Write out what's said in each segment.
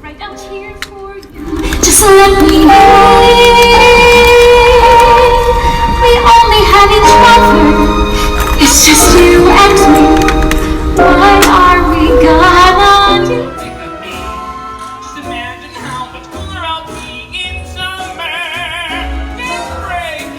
right, I'll cheer for you. Just let me know. We only have each other. It's just you and me. What are we gonna do? Just imagine how much cooler I'll be in summer. Dance break.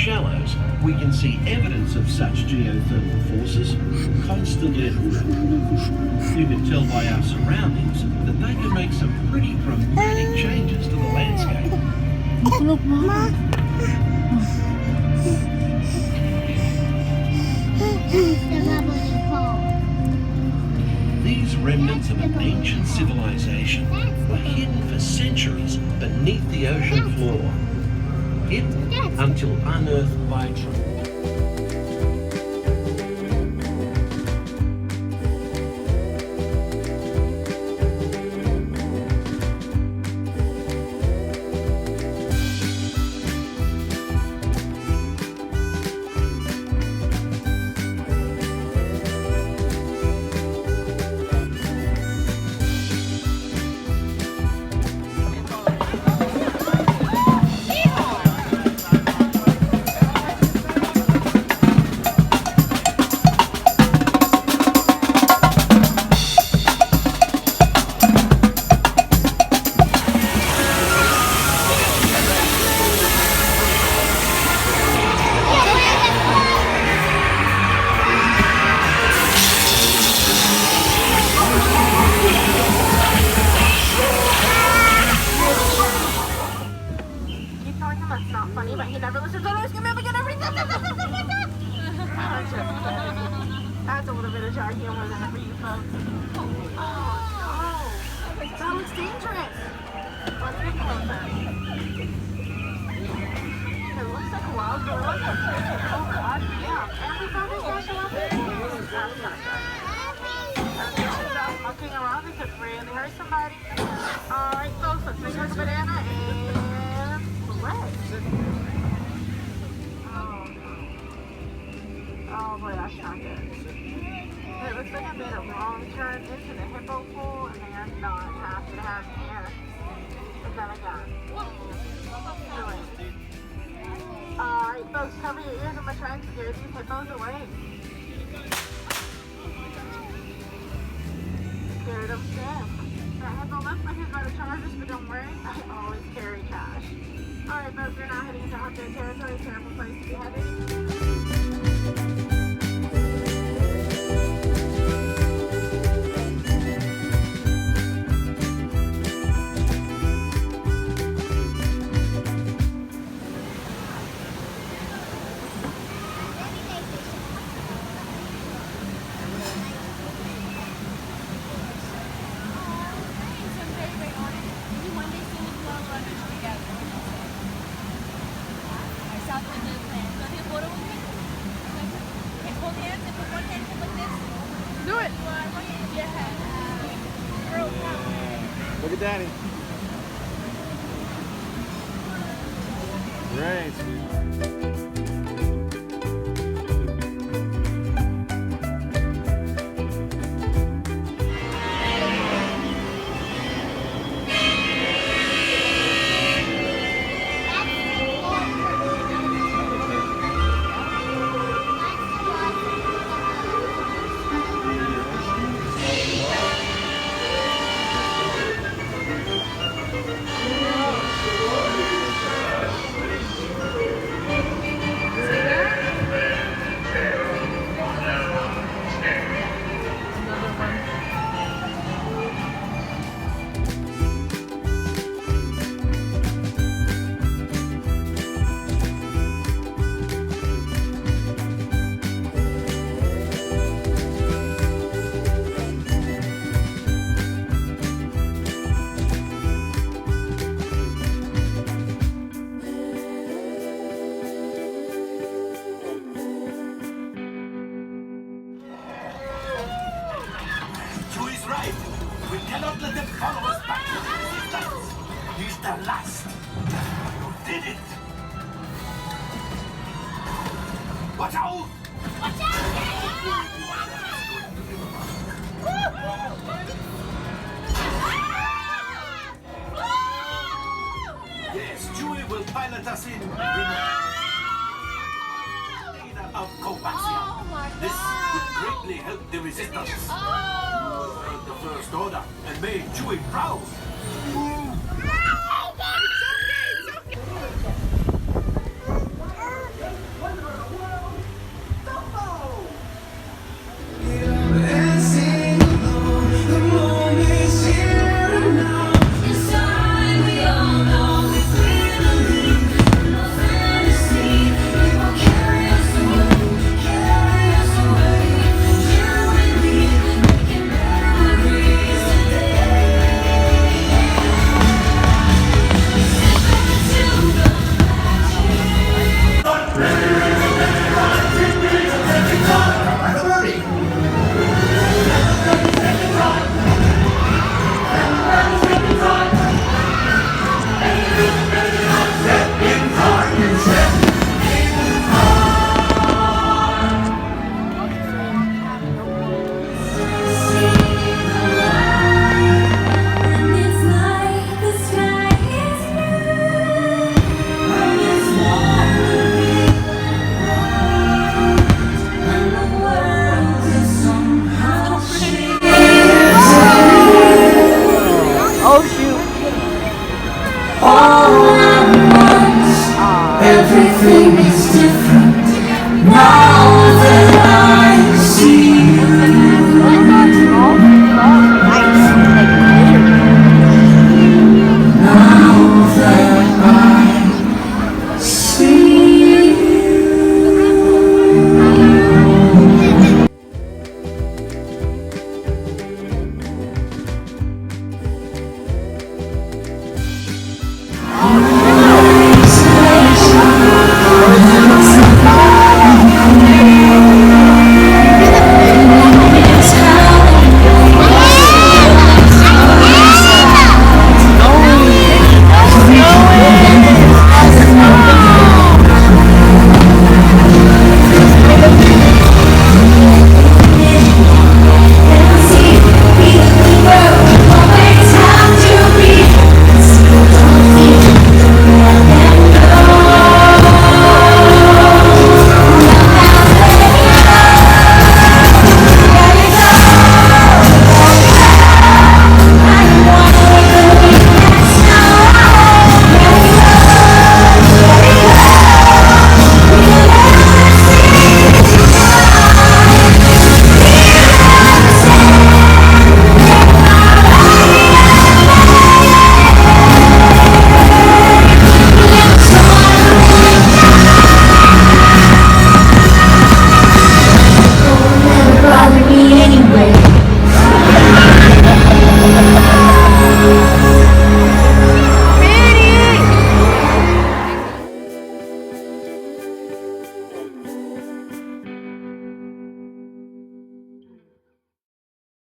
shallows, we can see evidence of such geothermal forces constantly at work. You can tell by our surroundings that they can make some pretty dramatic changes to the landscape. These remnants of an ancient civilization were hidden for centuries beneath the ocean floor. Hidden until unearthed by That's a little bit of dry humor there for you folks. Oh no! That looks dangerous. Let's get closer. It looks like a wild gorilla. Oh god, yeah. And we found a special up there. That's not good. She's out mucking around because we really hurt somebody. Alright folks, let's make us a banana and play. Oh boy, that's not good. It looks like I made a wrong turn into the hippo pool and they are not happy to have me here. But then again. Alright folks, cover your ears. I'm going to try and scare these hippos away. Scared them stiff. That hippo looks like he's about to charge us, but don't worry, I always carry cash. Alright folks, we're now heading into Hunter territory. Terrible place to be headed. Do it. Look at Daddy. Great. We cannot let them follow us back to the resistance. He's the last. You did it. Watch out! Watch out! Yes, Chewie will pilot us in. Of Copaxia. This would greatly help the resistance. The First Order and made Chewie proud. all at once. Everything